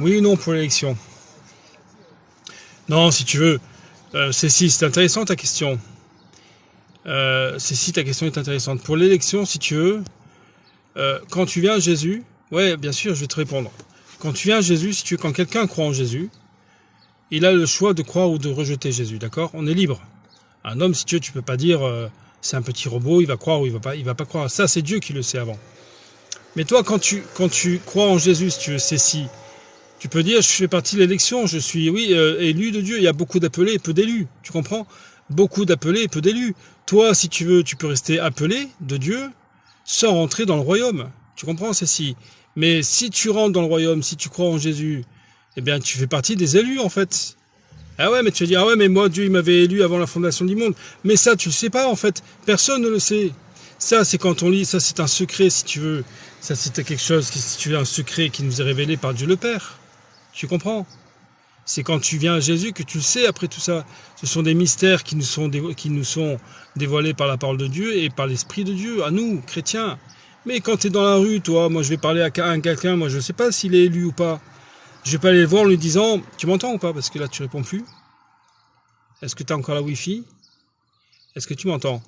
Oui ou non pour l'élection? Non, si tu veux. C'est intéressant ta question. Ta question est intéressante. Pour l'élection, si tu veux, quand tu viens à Jésus, ouais, bien sûr, je vais te répondre. Quand tu viens à Jésus, si tu veux, quand quelqu'un croit en Jésus, il a le choix de croire ou de rejeter Jésus, d'accord? On est libre. Un homme, si tu veux, tu peux pas dire c'est un petit robot, il va croire ou il va pas croire. Ça, c'est Dieu qui le sait avant. Mais toi, quand tu crois en Jésus, si tu veux, c'est si. Tu peux dire, je fais partie de l'élection, je suis, oui, élu de Dieu. Il y a beaucoup d'appelés et peu d'élus. Tu comprends? Beaucoup d'appelés et peu d'élus. Toi, si tu veux, tu peux rester appelé de Dieu sans rentrer dans le royaume. Tu comprends, c'est si. Mais si tu rentres dans le royaume, si tu crois en Jésus, eh bien, tu fais partie des élus, en fait. Ah ouais, mais tu vas dire, ah ouais, mais moi, Dieu, il m'avait élu avant la fondation du monde. Mais ça, tu le sais pas, en fait. Personne ne le sait. Ça, c'est quand on lit, ça, c'est un secret, si tu veux. Ça, c'est quelque chose, si tu veux, un secret qui nous est révélé par Dieu le Père. Tu comprends? C'est quand tu viens à Jésus que tu le sais après tout ça. Ce sont des mystères qui nous sont dévoilés par la parole de Dieu et par l'Esprit de Dieu, à nous, chrétiens. Mais quand tu es dans la rue, toi, moi je vais parler à quelqu'un, moi je ne sais pas s'il est élu ou pas. Je vais pas aller le voir en lui disant, tu m'entends ou pas? Parce que là tu réponds plus. Est-ce que tu as encore la Wi-Fi? Est-ce que tu m'entends?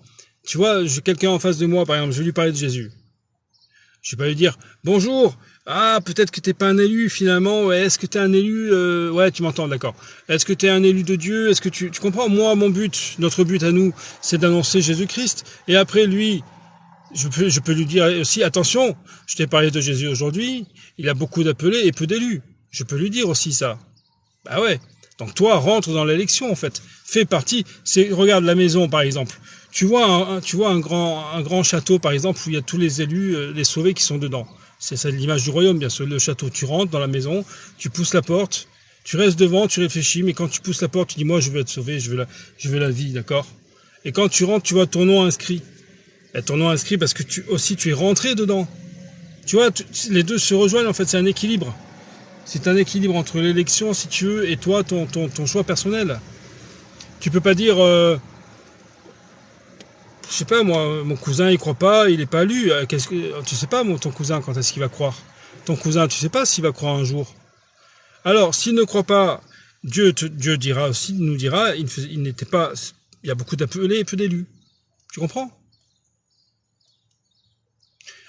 Tu vois, j'ai quelqu'un en face de moi, par exemple, je vais lui parler de Jésus. Je vais pas lui dire, bonjour, ah, peut-être que t'es pas un élu finalement, ouais, est-ce que t'es un élu, ouais, tu m'entends, d'accord. Est-ce que t'es un élu de Dieu? Est-ce que tu comprends? Moi, notre but à nous, c'est d'annoncer Jésus-Christ. Et après, lui, je peux lui dire aussi, attention, je t'ai parlé de Jésus aujourd'hui, il a beaucoup d'appelés et peu d'élus. Je peux lui dire aussi ça. Bah ouais. Donc toi, rentre dans l'élection, en fait. Fais partie, regarde la maison, par exemple. Tu vois un grand château, par exemple, où il y a tous les élus, les sauvés qui sont dedans. C'est l'image du royaume, bien sûr. Le château, tu rentres dans la maison, tu pousses la porte, tu restes devant, tu réfléchis, mais quand tu pousses la porte, tu dis, moi, je veux être sauvé, je veux la vie, d'accord? Et quand tu rentres, tu vois ton nom inscrit. Et ton nom inscrit parce que tu es rentré dedans. Tu vois, les deux se rejoignent, en fait, c'est un équilibre. C'est un équilibre entre l'élection, si tu veux, et toi, ton choix personnel. Tu peux pas dire... je sais pas, moi, mon cousin, il croit pas, il est pas élu. Tu sais pas, ton cousin, quand est-ce qu'il va croire? Ton cousin, tu sais pas s'il va croire un jour. Alors, s'il ne croit pas, Dieu dira aussi, nous dira, il n'était pas, il y a beaucoup d'appelés et peu d'élus. Tu comprends?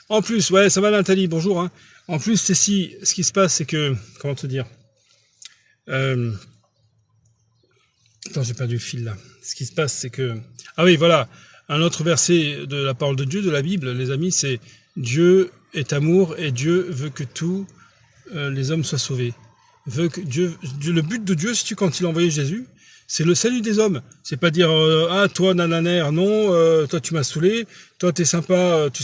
En plus, ouais, ça va Nathalie, bonjour, hein. En plus, ce qui se passe, c'est que, comment te dire? Attends, j'ai perdu le fil, là. Ce qui se passe, c'est que, ah oui, voilà. Un autre verset de la parole de Dieu, de la Bible, les amis, c'est Dieu est amour et Dieu veut que tous les hommes soient sauvés. Le but de Dieu, quand il a envoyé Jésus, c'est le salut des hommes. C'est pas dire ah toi nananer, non, toi tu m'as saoulé, toi t'es sympa, tu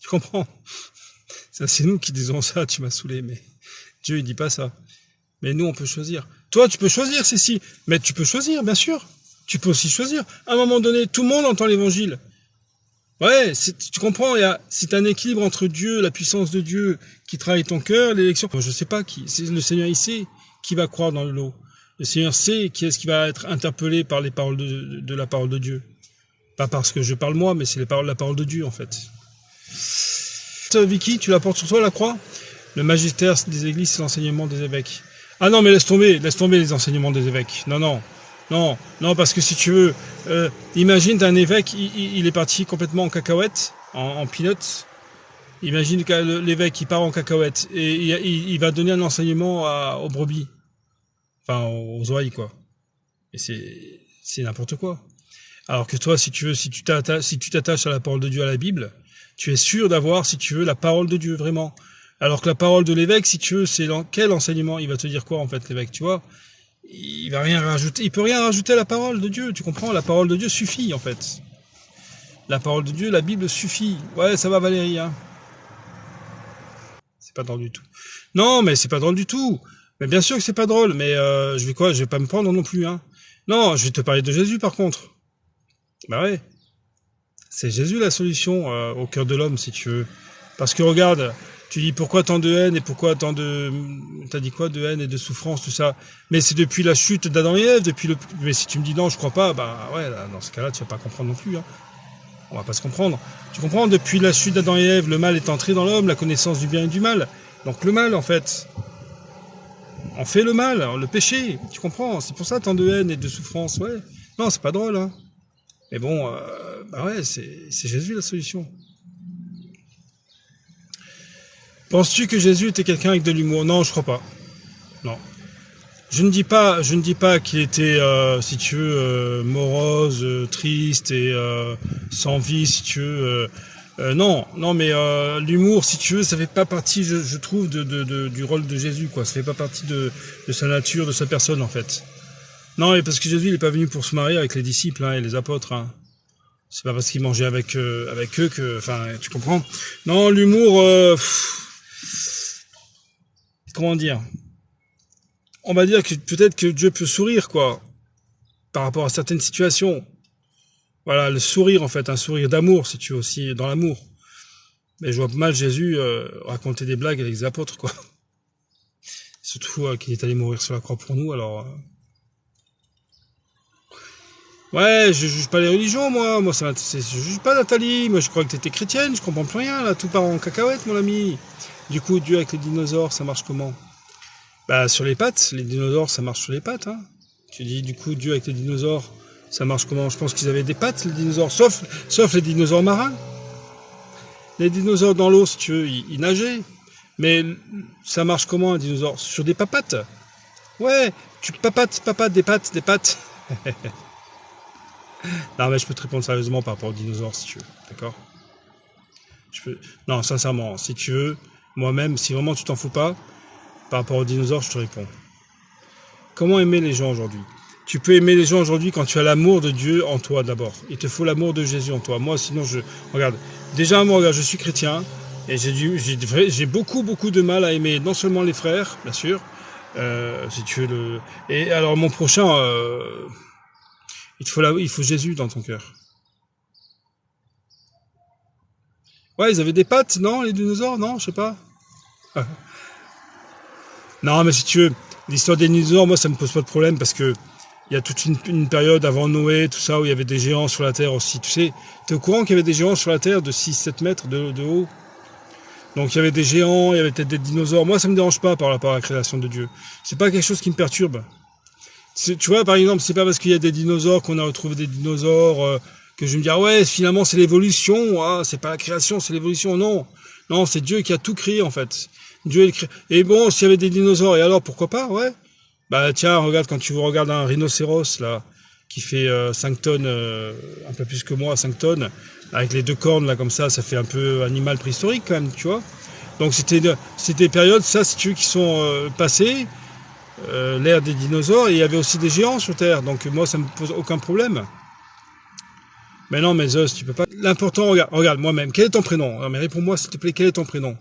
comprends? Ça c'est nous qui disons ça, tu m'as saoulé, mais Dieu il dit pas ça. Mais nous on peut choisir. Toi tu peux choisir, si, mais tu peux choisir, bien sûr. Tu peux aussi choisir. À un moment donné, tout le monde entend l'évangile. Ouais, tu comprends, c'est un équilibre entre Dieu, la puissance de Dieu qui travaille ton cœur, l'élection. Je sais pas le Seigneur, il sait qui va croire dans le lot. Le Seigneur sait qui est-ce qui va être interpellé par les paroles de la parole de Dieu. Pas parce que je parle moi, mais c'est la parole de Dieu, en fait. Vicky, tu la portes sur toi, la croix? Le magistère des églises, c'est l'enseignement des évêques. Ah non, mais laisse tomber les enseignements des évêques. Non, parce que si tu veux, imagine un évêque, il est parti complètement en cacahuète, en peanuts. Imagine que l'évêque, il part en cacahuète et il va donner un enseignement aux brebis. Enfin, aux oreilles, quoi. Et c'est n'importe quoi. Alors que toi, si tu t'attaches à la parole de Dieu, à la Bible, tu es sûr d'avoir, si tu veux, la parole de Dieu, vraiment. Alors que la parole de l'évêque, si tu veux, c'est dans quel enseignement? Il va te dire quoi, en fait, l'évêque, tu vois? Il va rien rajouter, il peut rien rajouter à la parole de Dieu, tu comprends? La parole de Dieu suffit, en fait. La parole de Dieu, la Bible suffit. Ouais, ça va Valérie, hein. C'est pas drôle du tout. Non, mais c'est pas drôle du tout. Mais bien sûr que c'est pas drôle, mais je vais pas me prendre non plus, hein. Non, je vais te parler de Jésus, par contre. Bah ouais. C'est Jésus la solution au cœur de l'homme, si tu veux. Parce que regarde, tu dis pourquoi tant de haine et pourquoi tant de... T'as dit quoi? De haine et de souffrance, tout ça. Mais c'est depuis la chute d'Adam et Ève, mais si tu me dis non, je crois pas, bah ouais, là, dans ce cas-là, tu vas pas comprendre non plus, hein. On va pas se comprendre. Tu comprends? Depuis la chute d'Adam et Ève, le mal est entré dans l'homme, la connaissance du bien et du mal. Donc le mal, en fait. On fait le mal, le péché, tu comprends? C'est pour ça tant de haine et de souffrance, ouais. Non, c'est pas drôle, hein. Mais bon, bah ouais, c'est Jésus la solution. Penses-tu que Jésus était quelqu'un avec de l'humour? Non, je crois pas. Non. Je ne dis pas qu'il était, si tu veux, morose, triste et sans vie, si tu veux. Non, mais l'humour, si tu veux, ça fait pas partie, je trouve, du rôle de Jésus, quoi. Ça fait pas partie de sa nature, de sa personne, en fait. Non, et parce que Jésus, il est pas venu pour se marier avec les disciples, hein, et les apôtres, hein. C'est pas parce qu'il mangeait avec eux que, enfin, tu comprends? Non, l'humour, comment dire? On va dire que peut-être que Dieu peut sourire, quoi, par rapport à certaines situations. Voilà, le sourire, en fait, un sourire d'amour, si tu veux, aussi, dans l'amour. Mais je vois mal Jésus raconter des blagues avec les apôtres, quoi. Surtout qu'il est allé mourir sur la croix pour nous, alors... Ouais, je juge pas les religions, moi. Je juge pas Nathalie. Moi, je crois que t'étais chrétienne, je comprends plus rien, là. Tout part en cacahuète, mon ami. Du coup, Dieu avec les dinosaures, ça marche comment? Bah, sur les pattes. Les dinosaures, ça marche sur les pattes, hein. Tu dis, du coup, Dieu avec les dinosaures, ça marche comment? Je pense qu'ils avaient des pattes, les dinosaures, sauf les dinosaures marins. Les dinosaures dans l'eau, si tu veux, ils nageaient. Mais ça marche comment, un dinosaure? Sur des papates. Ouais, tu papates, des pattes. Non, mais je peux te répondre sérieusement par rapport aux dinosaures, si tu veux. D'accord? Non, sincèrement, si tu veux, moi-même, si vraiment tu t'en fous pas, par rapport aux dinosaures, je te réponds. Comment aimer les gens aujourd'hui? Tu peux aimer les gens aujourd'hui quand tu as l'amour de Dieu en toi d'abord. Il te faut l'amour de Jésus en toi. Moi, sinon, regarde. Déjà, moi, regarde, je suis chrétien et j'ai beaucoup de mal à aimer non seulement les frères, bien sûr, si tu veux et alors mon prochain, il faut Jésus dans ton cœur. Ouais, ils avaient des pattes, non, les dinosaures, non, je sais pas. Non, mais si tu veux, l'histoire des dinosaures, moi, ça me pose pas de problème parce que il y a toute une période avant Noé, tout ça, où il y avait des géants sur la Terre aussi. Tu sais, t'es au courant qu'il y avait des géants sur la Terre de 6-7 mètres de haut? Donc il y avait des géants, il y avait peut-être des dinosaures. Moi, ça me dérange pas par rapport à la création de Dieu. C'est pas quelque chose qui me perturbe. Tu vois, par exemple, c'est pas parce qu'il y a des dinosaures qu'on a retrouvé des dinosaures que je vais me dire, ouais, finalement, c'est l'évolution. Ah, c'est pas la création, c'est l'évolution. Non, non, c'est Dieu qui a tout créé, en fait. Dieu crée. Et bon, s'il y avait des dinosaures, et alors, pourquoi pas, ouais. Bah tiens, regarde, quand tu regardes un rhinocéros là, qui fait 5 tonnes, un peu plus que moi, 5 tonnes, avec les deux cornes là comme ça fait un peu animal préhistorique quand même, tu vois. Donc c'était des périodes, ça si tu veux, qui sont passées, l'ère des dinosaures, et il y avait aussi des géants sur Terre, donc moi ça me pose aucun problème. Mais non, mais Zeus, tu peux pas. L'important, regarde moi-même, quel est ton prénom? Non mais réponds-moi s'il te plaît, quel est ton prénom?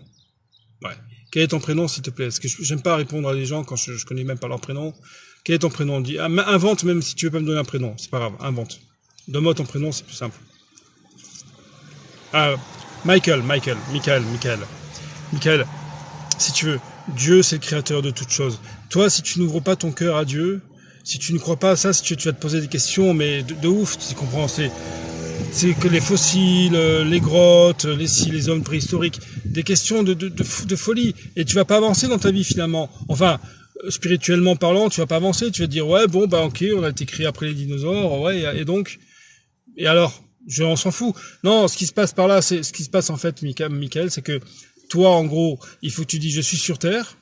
Ouais. Quel est ton prénom, s'il te plaît? Parce que j'aime pas répondre à des gens quand je connais même pas leur prénom. Quel est ton prénom? Dis, invente même si tu veux pas me donner un prénom. C'est pas grave, invente. Donne-moi ton prénom, c'est plus simple. Ah, Michael, si tu veux, Dieu c'est le créateur de toutes choses. Toi, si tu n'ouvres pas ton cœur à Dieu, si tu ne crois pas à ça, si tu vas te poser des questions, mais de ouf, tu comprends, c'est que les fossiles, les grottes, les hommes préhistoriques, des questions de folie. Et tu vas pas avancer dans ta vie finalement. Enfin, spirituellement parlant, tu vas pas avancer. Tu vas te dire, ouais, bon, bah ok, on a été créé après les dinosaures, ouais, et donc, et alors, on s'en fout. Non, ce qui se passe par là, ce qui se passe en fait, Michael, c'est que toi, en gros, il faut que tu dis, je suis sur Terre.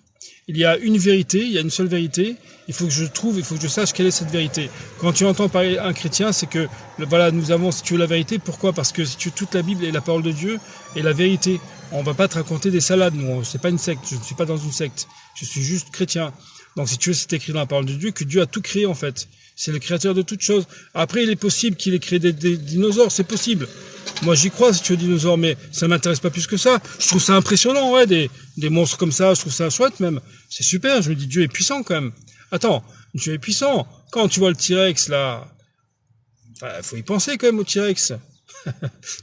Il y a une vérité, il y a une seule vérité. Il faut que je sache quelle est cette vérité. Quand tu entends parler un chrétien, c'est que, voilà, nous avons, si tu veux, la vérité. Pourquoi? Parce que si tu veux, toute la Bible est la parole de Dieu et la vérité. On va pas te raconter des salades, nous. C'est pas une secte. Je ne suis pas dans une secte. Je suis juste chrétien. Donc, si tu veux, c'est écrit dans la parole de Dieu que Dieu a tout créé, en fait. C'est le créateur de toutes choses. Après, il est possible qu'il ait créé des dinosaures. C'est possible. Moi, j'y crois, si tu veux, dinosaures, mais ça m'intéresse pas plus que ça. Je trouve ça impressionnant, ouais, des monstres comme ça. Je trouve ça chouette, même. C'est super. Je me dis, Dieu est puissant, quand même. Attends, Dieu est puissant. Quand tu vois le T-Rex, là, faut y penser, quand même, au T-Rex.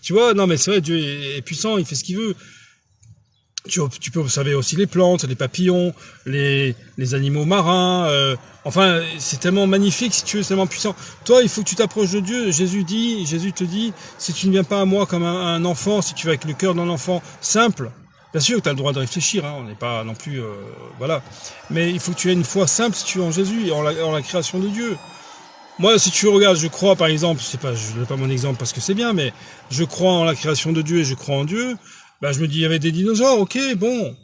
Tu vois, non, mais c'est vrai, Dieu est puissant, il fait ce qu'il veut. Tu peux observer aussi les plantes, les papillons, les animaux marins. Enfin, c'est tellement magnifique, si tu veux, c'est tellement puissant. Toi, il faut que tu t'approches de Dieu. Jésus te dit, si tu ne viens pas à moi comme un enfant, si tu vas avec le cœur d'un enfant simple, Bien sûr que tu as le droit de réfléchir, hein, on n'est pas non plus... voilà. Mais il faut que tu aies une foi simple si tu es en Jésus et en la création de Dieu. Moi, si tu regardes, je crois, par exemple, c'est pas, je ne donne pas mon exemple parce que c'est bien, mais je crois en la création de Dieu et je crois en Dieu, bah, je me dis, il y avait des dinosaures, ok, bon.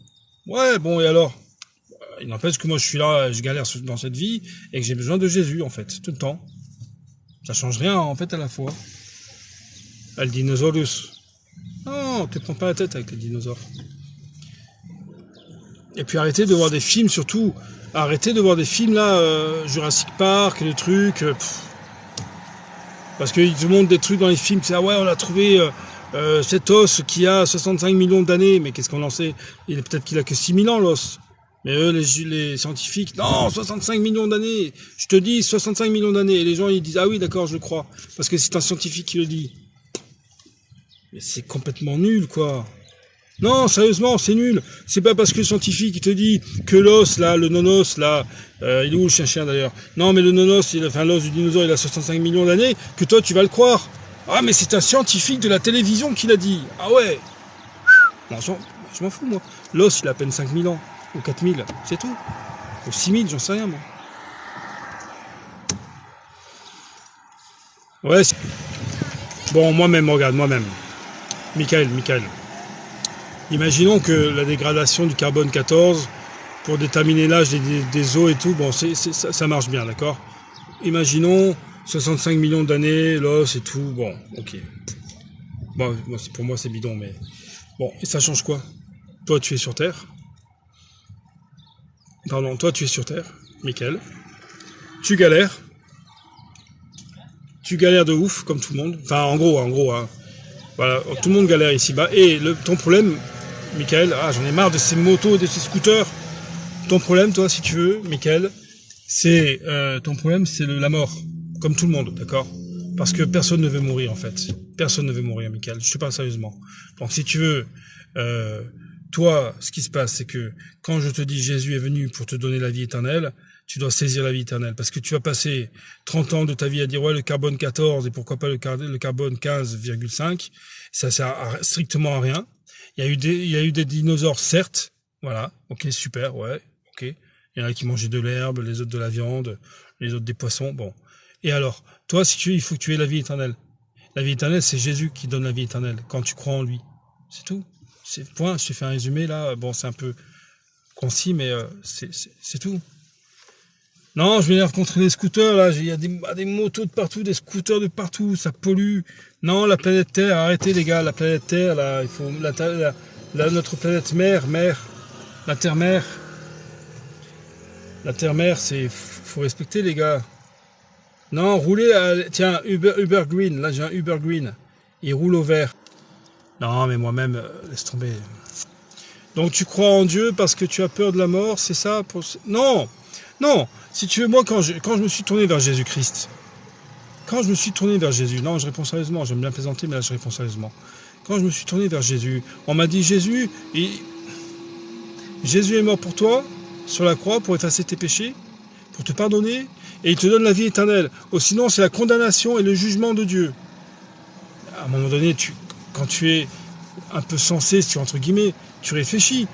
Ouais, bon, et alors? Il n'empêche que moi, je suis là, je galère dans cette vie et que j'ai besoin de Jésus, en fait, tout le temps. Ça change rien, en fait, à la fois. El dinosaurus. Non, te prends pas la tête avec les dinosaures. Et puis arrêtez de voir des films, surtout. Arrêtez de voir des films, là, Jurassic Park, les trucs. Parce qu'ils te montrent des trucs dans les films, c'est ah ouais, on a trouvé cet os qui a 65 millions d'années. Mais qu'est-ce qu'on en sait? Peut-être qu'il a que 6 000 ans, l'os. Mais eux, les scientifiques, non, 65 millions d'années. Je te dis 65 millions d'années. Et les gens, ils disent, ah oui, d'accord, je le crois. Parce que c'est un scientifique qui le dit. Mais c'est complètement nul, quoi. Non, sérieusement, c'est nul. C'est pas parce que le scientifique il te dit que l'os, là, le non-os, là, il est où le chien d'ailleurs? Non, mais le non-os, enfin l'os du dinosaure, il a 65 millions d'années, que toi tu vas le croire. Ah, mais c'est un scientifique de la télévision qui l'a dit. Ah ouais. Non, je m'en fous, moi. L'os, il a à peine 5000 ans, ou 4000, c'est tout. Ou 6000, j'en sais rien, moi. Ouais, bon, moi-même, regarde, moi-même. Michael. Imaginons que la dégradation du carbone 14, pour déterminer l'âge des eaux et tout, bon, ça marche bien, d'accord? Imaginons 65 millions d'années, l'os et tout, bon, ok. Bon, pour moi, c'est bidon, mais... Bon, et ça change quoi? Toi, tu es sur Terre. Pardon, toi, tu es sur Terre, Michael. Tu galères. Tu galères de ouf, comme tout le monde. Enfin, en gros, hein. Voilà, tout le monde galère ici-bas. Et ton problème... Michael, j'en ai marre de ces motos et de ces scooters. Ton problème, toi, si tu veux, Michael, c'est ton problème, c'est la mort, comme tout le monde, d'accord? Parce que personne ne veut mourir, en fait. Personne ne veut mourir, Michael. Je te parle sérieusement. Donc, si tu veux, toi, ce qui se passe, c'est que quand je te dis Jésus est venu pour te donner la vie éternelle, tu dois saisir la vie éternelle. Parce que tu vas passer 30 ans de ta vie à dire, ouais, le carbone 14 et pourquoi pas le carbone 15,5. Ça sert strictement à rien. Il y a eu des dinosaures, certes. Voilà. Ok, super, ouais. Ok. Il y en a qui mangeaient de l'herbe, les autres de la viande, les autres des poissons. Bon. Et alors, toi, si tu veux, il faut que tu aies la vie éternelle. La vie éternelle, c'est Jésus qui donne la vie éternelle, quand tu crois en lui. C'est tout. C'est point. Je t'ai fait un résumé, là. Bon, c'est un peu concis, mais c'est tout. Non, je m'énerve contre les scooters, là. Il y a des motos de partout, des scooters de partout. Ça pollue. Non, la planète Terre, arrêtez, les gars. La planète Terre, là, il faut... notre planète mère, la Terre-mère. La Terre-mère, faut respecter, les gars. Non, roulez tiens, Uber Green. Là, j'ai un Uber Green. Il roule au vert. Non, mais moi-même, laisse tomber. Donc, tu crois en Dieu parce que tu as peur de la mort, c'est ça? Non. Si tu veux, moi, quand je me suis tourné vers Jésus-Christ, non, je réponds sérieusement. J'aime bien plaisanter, mais là, je réponds sérieusement. Quand je me suis tourné vers Jésus, on m'a dit, Jésus est mort pour toi, sur la croix, pour effacer tes péchés, pour te pardonner, et il te donne la vie éternelle. Sinon, c'est la condamnation et le jugement de Dieu. À un moment donné, quand tu es un peu sensé, entre guillemets, tu réfléchis.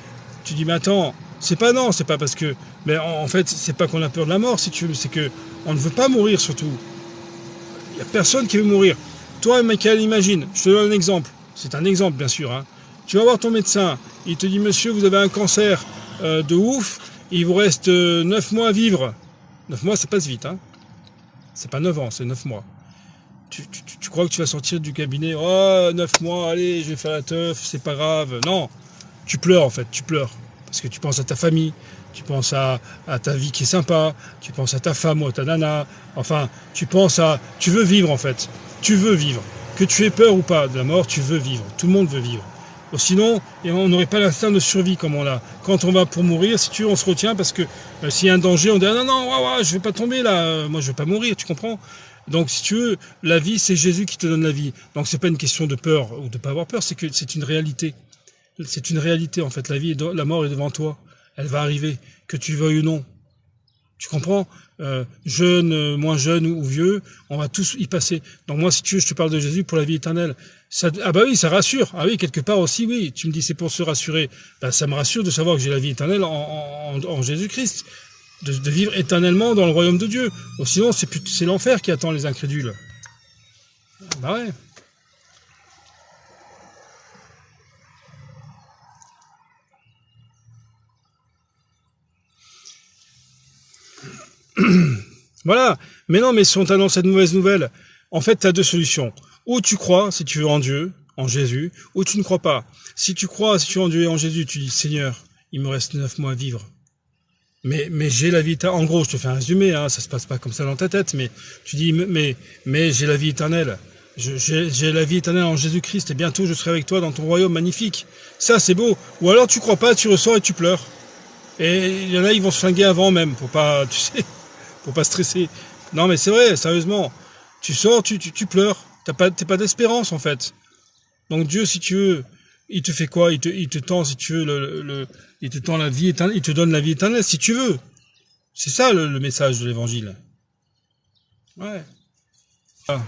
Tu dis, mais attends, c'est pas parce que... Mais en fait, c'est pas qu'on a peur de la mort, si tu veux, c'est que on ne veut pas mourir, surtout. Il n'y a personne qui veut mourir. Toi, Michael, imagine, je te donne un exemple. C'est un exemple, bien sûr. Hein. Tu vas voir ton médecin. Il te dit, monsieur, vous avez un cancer de ouf. Il vous reste 9 mois à vivre. 9 mois, ça passe vite. Hein. C'est pas 9 ans, c'est 9 mois. Tu crois que tu vas sortir du cabinet, oh, 9 mois, allez, je vais faire la teuf, c'est pas grave. Non, tu pleures, en fait, tu pleures. Parce que tu penses à ta famille, tu penses à ta vie qui est sympa, tu penses à ta femme ou à ta nana. Enfin, tu veux vivre, en fait. Tu veux vivre. Que tu aies peur ou pas de la mort, tu veux vivre. Tout le monde veut vivre. Sinon, on n'aurait pas l'instinct de survie comme on a. Quand on va pour mourir, si tu veux, on se retient parce que s'il y a un danger, on dit ah, non, je vais pas tomber là, moi je vais pas mourir, tu comprends? Donc si tu veux, la vie, c'est Jésus qui te donne la vie. Donc c'est pas une question de peur ou de pas avoir peur, c'est que c'est une réalité. C'est une réalité en fait. La mort est devant toi. Elle va arriver, que tu veuilles ou non. Tu comprends? Jeune, moins jeune ou vieux, on va tous y passer. Donc moi, si tu veux, je te parle de Jésus pour la vie éternelle. Ça, ah bah oui, ça rassure. Ah oui, quelque part aussi, oui. Tu me dis c'est pour se rassurer. Ben, ça me rassure de savoir que j'ai la vie éternelle en Jésus-Christ. De vivre éternellement dans le royaume de Dieu. Ou sinon, c'est l'enfer qui attend les incrédules. Bah ouais. Voilà. Mais non, mais si on t'annonce cette mauvaise nouvelle, en fait, tu as deux solutions. Ou tu crois, si tu veux, en Dieu, en Jésus, ou tu ne crois pas. Si tu crois, si tu veux en Dieu et en Jésus, tu dis, Seigneur, il me reste 9 mois à vivre. Mais j'ai la vie éternelle. En gros, je te fais un résumé, hein, ça se passe pas comme ça dans ta tête, mais tu dis, mais j'ai la vie éternelle. J'ai la vie éternelle en Jésus-Christ et bientôt je serai avec toi dans ton royaume magnifique. Ça, c'est beau. Ou alors tu crois pas, tu ressors et tu pleures. Et il y en a, ils vont se flinguer avant même, pour pas, tu sais, pour pas stresser. Non, mais c'est vrai, sérieusement. Tu sors, tu pleures. T'as pas d'espérance, en fait. Donc Dieu, si tu veux, il te fait quoi? Il te tend, si tu veux, il te tend la vie éternelle, il te donne la vie éternelle, si tu veux. C'est ça, le message de l'évangile. Ouais. Ah.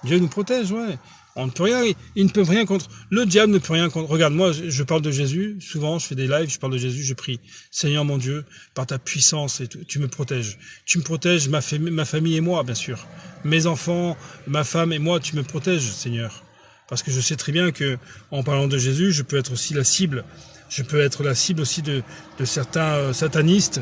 Dieu nous protège, ouais. On ne peut rien, il ne peut rien contre, le diable ne peut rien contre. Regarde, moi, je parle de Jésus, souvent, je fais des lives, je parle de Jésus, je prie. Seigneur mon Dieu, par ta puissance, et tu me protèges. Tu me protèges, ma famille et moi, bien sûr. Mes enfants, ma femme et moi, tu me protèges, Seigneur. Parce que je sais très bien que, en parlant de Jésus, je peux être aussi la cible. Je peux être la cible aussi de certains satanistes,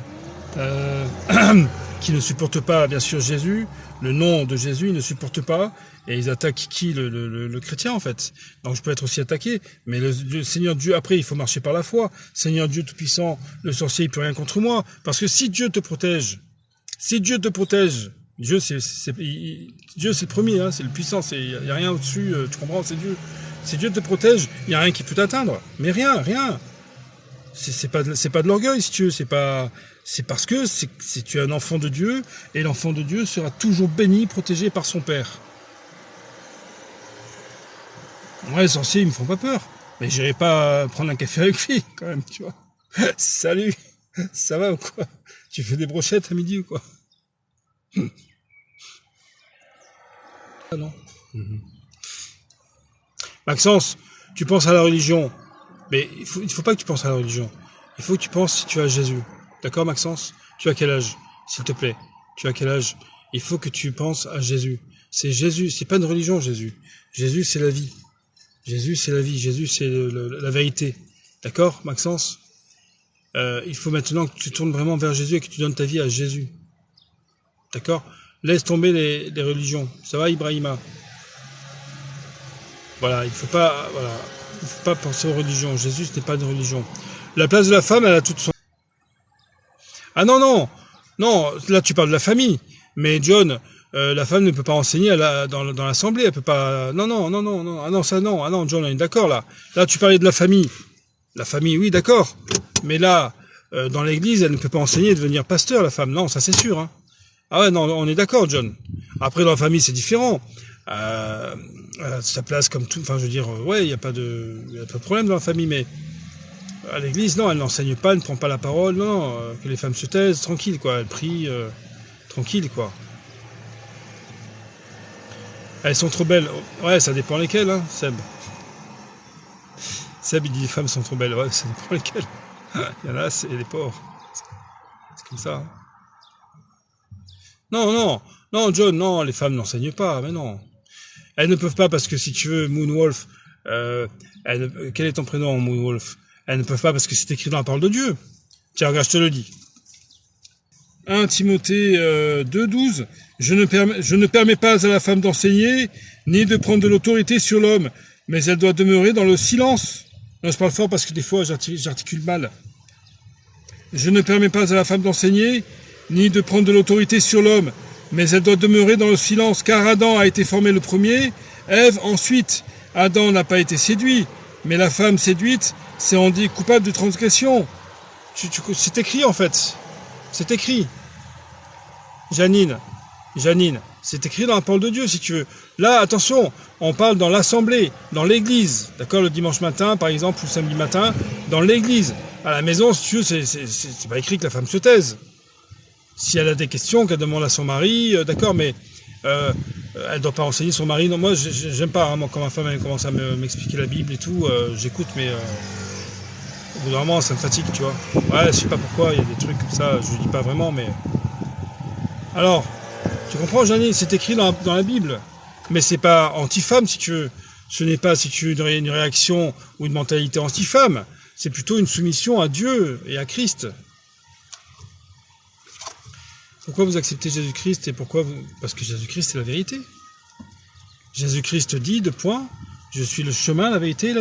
qui ne supportent pas, bien sûr, Jésus. Le nom de Jésus, ils ne supportent pas. Et ils attaquent qui? Le chrétien, en fait. Donc je peux être aussi attaqué. Mais le Seigneur Dieu, après, il faut marcher par la foi. Seigneur Dieu Tout-Puissant, le sorcier, il peut rien contre moi. Parce que si Dieu te protège, Dieu, c'est le premier, hein, c'est le puissant, il n'y a rien au-dessus, tu comprends, c'est Dieu. Si Dieu te protège, il n'y a rien qui peut t'atteindre. Mais rien. C'est pas de l'orgueil, si tu veux, c'est parce que tu es un enfant de Dieu, et l'enfant de Dieu sera toujours béni, protégé par son Père. Ouais, les sorciers, ils me font pas peur. Mais j'irai pas prendre un café avec lui, quand même, tu vois. Salut, ça va ou quoi? Tu fais des brochettes à midi ou quoi? Ah non. Maxence, tu penses à la religion. Mais il faut pas que tu penses à la religion. Il faut que tu penses si tu as Jésus. D'accord, Maxence? Tu as quel âge? S'il te plaît. Tu as quel âge? Il faut que tu penses à Jésus. C'est Jésus, c'est pas une religion, Jésus. Jésus, c'est la vie. Jésus, c'est la vie. Jésus, c'est la vérité. D'accord, Maxence? Il faut maintenant que tu tournes vraiment vers Jésus et que tu donnes ta vie à Jésus. D'accord? Laisse tomber les religions. Ça va, Ibrahima? Voilà, il faut pas penser aux religions. Jésus, ce n'est pas une religion. La place de la femme, elle a toute son... Ah non, là tu parles de la famille. Mais John, la femme ne peut pas enseigner dans l'assemblée, elle peut pas... Non, John, on est d'accord là. Là, tu parlais de la famille. La famille, oui, d'accord. Mais là, dans l'église, elle ne peut pas enseigner et devenir pasteur, la femme. Non, ça c'est sûr, hein. Ah ouais, non, on est d'accord, John. Après, dans la famille, c'est différent. Sa place comme tout, enfin, je veux dire, ouais, il y a pas de problème dans la famille, mais à l'église, non, elle n'enseigne pas, elle ne prend pas la parole, non, que les femmes se taisent, tranquille, quoi, elles prient, tranquille, quoi. Elles sont trop belles. Ouais, ça dépend lesquelles, hein, Seb. Seb, il dit les femmes sont trop belles. Ouais, ça dépend lesquelles. Il y en a, c'est les pauvres. C'est comme ça. Hein. Non, John, non, les femmes n'enseignent pas, mais non. Elles ne peuvent pas parce que si tu veux, Moonwolf, quel est ton prénom, Moonwolf? Elles ne peuvent pas parce que c'est écrit dans la parole de Dieu. Tiens, regarde, je te le dis. 1 Timothée 2,12. Je ne permets pas à la femme d'enseigner, ni de prendre de l'autorité sur l'homme, mais elle doit demeurer dans le silence. Non, je parle fort parce que des fois j'articule mal. Je ne permets pas à la femme d'enseigner, ni de prendre de l'autorité sur l'homme, mais elle doit demeurer dans le silence, car Adam a été formé le premier, Ève ensuite. Adam n'a pas été séduit, mais la femme séduite s'est rendue coupable de transgression. C'est écrit en fait. C'est écrit. Janine, c'est écrit dans la parole de Dieu, si tu veux. Là, attention, on parle dans l'assemblée, dans l'église, d'accord, le dimanche matin, par exemple, ou le samedi matin, dans l'église. À la maison, si tu veux, c'est pas écrit que la femme se taise. Si elle a des questions, qu'elle demande à son mari, d'accord, mais elle doit pas enseigner son mari. Non, moi, j'aime pas vraiment quand ma femme elle commence à m'expliquer la Bible et tout. J'écoute, mais au bout d'un moment, ça me fatigue, tu vois. Ouais, je sais pas pourquoi, il y a des trucs comme ça, je dis pas vraiment, mais... Alors, tu comprends, Janine, c'est écrit dans la Bible, mais c'est pas anti-femme, si tu veux. Ce n'est pas, si tu veux, une réaction ou une mentalité anti-femme. C'est plutôt une soumission à Dieu et à Christ. Pourquoi vous acceptez Jésus-Christ et pourquoi vous... Parce que Jésus-Christ, c'est la vérité. Jésus-Christ dit, je suis le chemin, la vérité et la vie.